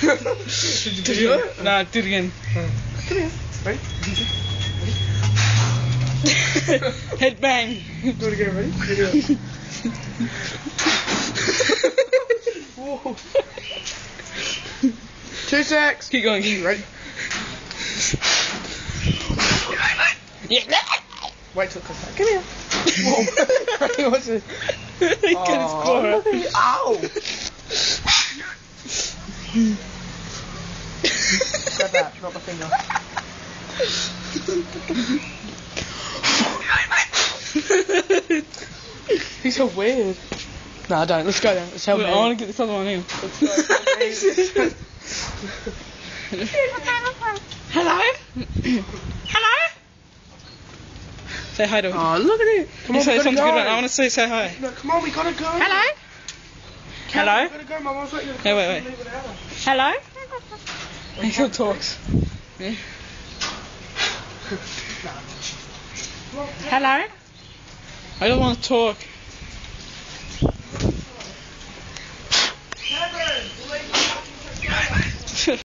Did you do it? Nah, do it again. Come here. Ready? Head bang. Do it again, ready? Do it. Whoa. 2 secs. Keep going, keep Ready? Yeah. Wait till it comes back. Come here. Whoa. What's this? He got his claw out. Look at you. Ow. Grab that. Drop my finger. He's so weird. No, I don't. Let's go then. Let's help Wait, him. I want to get this other one in. Hello? Hello? Say hi to him. Oh, look at it. Come You on, say we gotta something go. good one. I want to say hi. No, come on, we gotta go. Hello? Hello? We gotta go. My mom's waiting. Hey, wait. Hello? He still talks. Yeah. Hello? I don't want to talk.